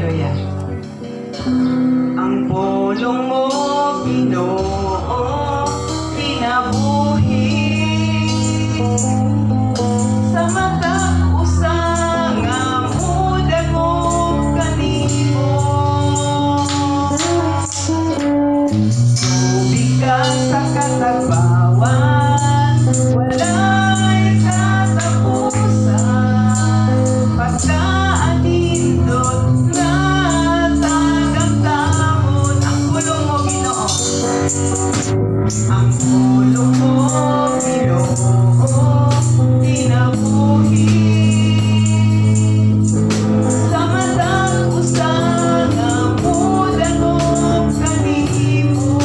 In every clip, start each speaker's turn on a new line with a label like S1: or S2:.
S1: Hallelujah. Ang pulong mo, Ginoo, kinabuhi sa matag usang ang udan mo kanimo. Tubig ka sa katagbawan, walay katapusan, pagkaanindot na tagamtamon. Ang pulong mo, Ginoo. Ang pulong mo, Ginoo, kinabuhi sa matag usang ang udan mo kanimo.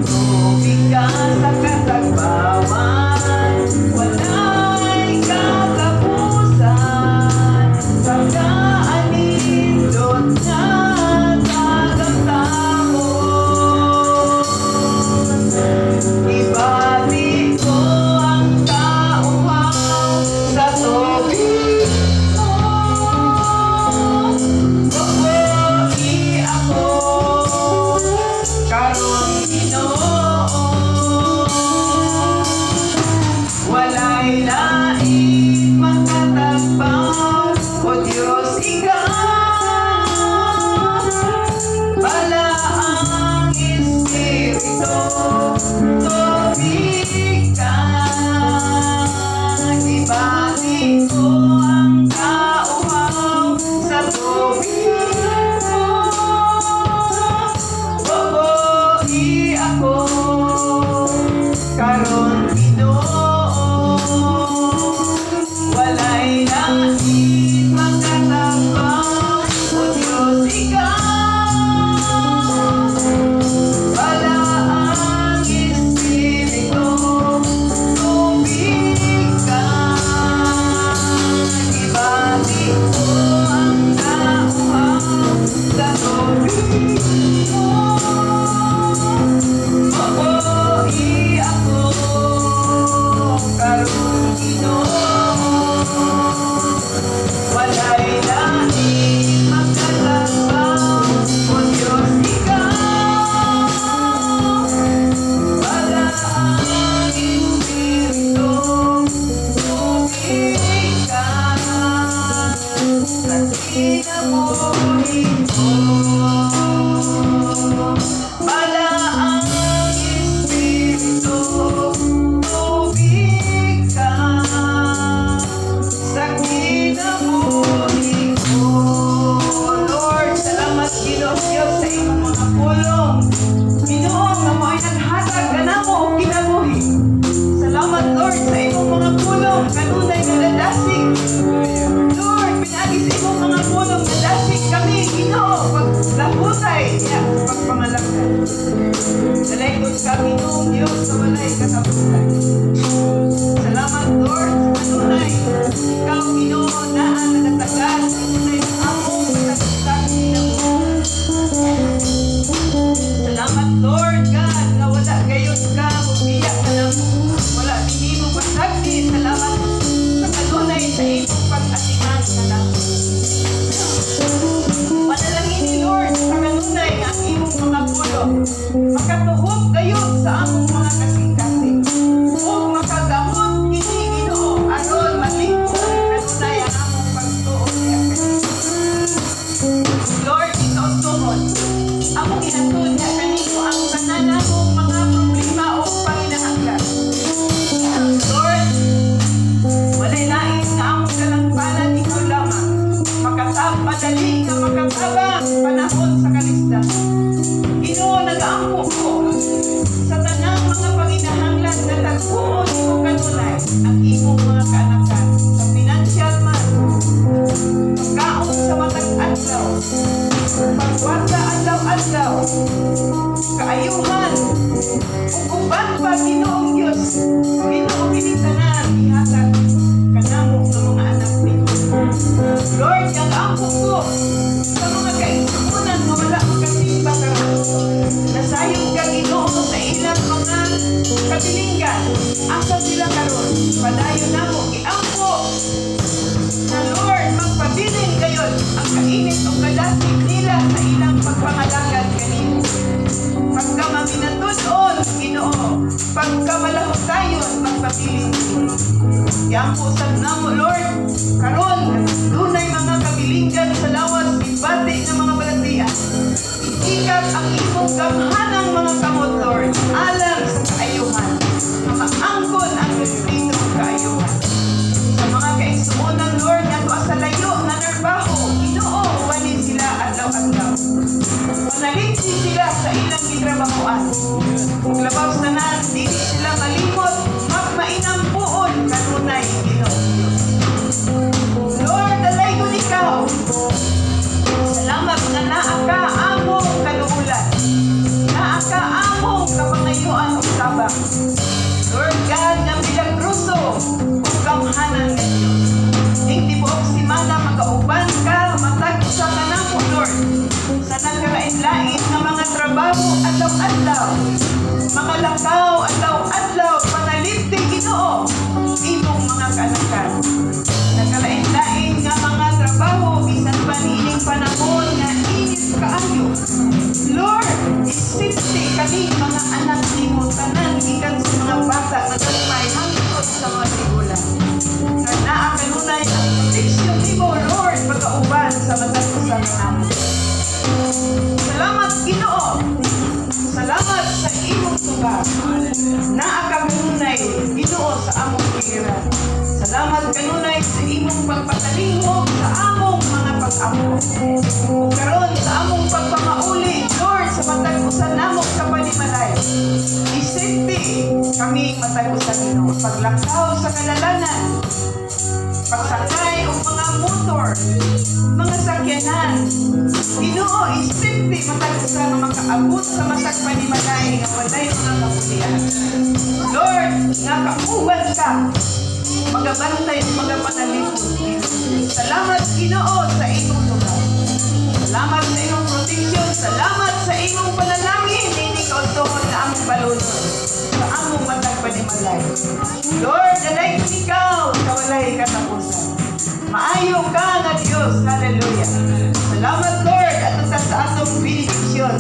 S1: Tubig ka sa katagbawan, walay katapusan, pagkaanindot na tagamtamon. Ibalik ko ang kauhaw sa tubig mo. Bubuhi ako karong Ginoo. Walay lain makatagbaw, o Diyos ikaw. Bala ang Espiritu, tubig ka. Ibalik ko ang kauhaw sa tubig mo. Bubuhi ako karon Ginoo. Walay lain makatagbaw, o Diyos ikaw. Bala ang Espiritu, tubig ka. Ibalik ko ang kauhaw sa tubig mo. Bubuhi ako karong Ginoo. Walay lain makatagbaw, o Diyos ikaw. Bala ang Espiritu, tubig ka. Sa kinabuhi ko. Bala ang Espiritu, tubig ka. Sa kinabuhi ko. Lord, salamat Ginoo Diyos sa imong mga pulong. Ginoo nga mo ay naghatag kanamo og kinabuhi. Salamat Lord sa imong mga pulong kanunay nga nadasig. Lord, pinagi sa imong mga pulong nadasig kami Ginoo pag labutay sa pagpangalakan. ug gamhanang mga kamot, Lord, alang sa kaayuhan. Makaangkon ang espiritu ng kaayuhan. Sa mga kaigsuonan, Lord, nga tuwa sa layo na narbaho, Ginoo, wani sila adlaw-adlaw. Manaliksi sila sa ilang gitrabahoan. Ug labaw sa tanan, dili sila malimot, magmainampuon kanunay, Ginoo. Lord, alay ko ikaw. Salamat nga naa ka among kaluulan. Naa ka among kapangayuan ug tabang. Lord God, nga milagruso ug gamhanan nga Dios. Ing tibuok simana magauban ka matag sa kanamo, Lord. Sa nagkalain-lain nga mga trabaho adlaw-adlaw. Mga lakaw adlaw-adlaw panalipti, Ginoo. Imong mga kaanakan. Nagkalain-lain nga mga trabaho bisan pa niining panahon nga init kaayo. Lord, isipti kami mga anak nimo tanan gikan sa mga bata nga gagmay hangtod sa mga tigulang. Nga naa kanunay ang proteksyon nimo, Lord, pagkauban sa matag sa kanamo. Salamat, Ginoo. Salamat sa imong tugas. Naa ka kanunay, Ginoo, sa among piliran. Salamat kanunay sa imong pagpatalingog sa among mga pag-ampo. Ug karon sa among pagpamauli, Lord, sa matag-usan namong kapalimalay. Isipti kami matag-usan Ginoo. Paglakaw sa kadalanan, pagsakay o mga motor, mga sakyanan. Ginoo, isipti matag-usan nga makaabot sa matag panimalay nga walay mga kapulian. Lord, nga kauban ka, magabantay at magapanalipod. Salamat, Ginoo, sa imong lugar. Salamat sa imong proteksyon. Salamat sa imong panalangin. Hindi ka utuhon na among balunod. Sa among matag panimalay. Lord, alay ko ikaw sa walay katapusan. Maayo ka nga Diyos. Hallelujah. Salamat, Lord, at sa atong benediksyon.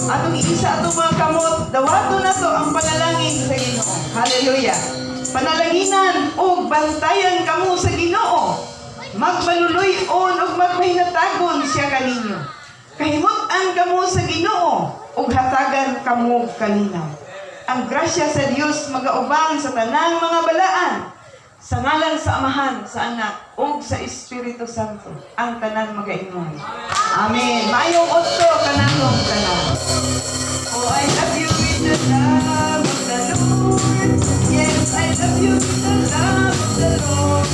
S1: Atong isa atong mga kamot. Dawato na to ang panalangin sa Ginoo. Hallelujah. Panalanginan o bantayan kamo sa Ginoo. Magmaluloy-on o magmahinatagon siya kaninyo. Kahimot-an kamo sa Ginoo o hatagan kamo kalinaw. Ang grasya sa Dios magaubang sa tanang mga balaan. Sa ngalan sa Amahan, sa Anak, ug sa Espiritu Santo, ang tanan magaingon. Amen. Mayong otso kanatong tanan. Oh, I love you with the love of the Lord. Yes, I love you with the love of the Lord.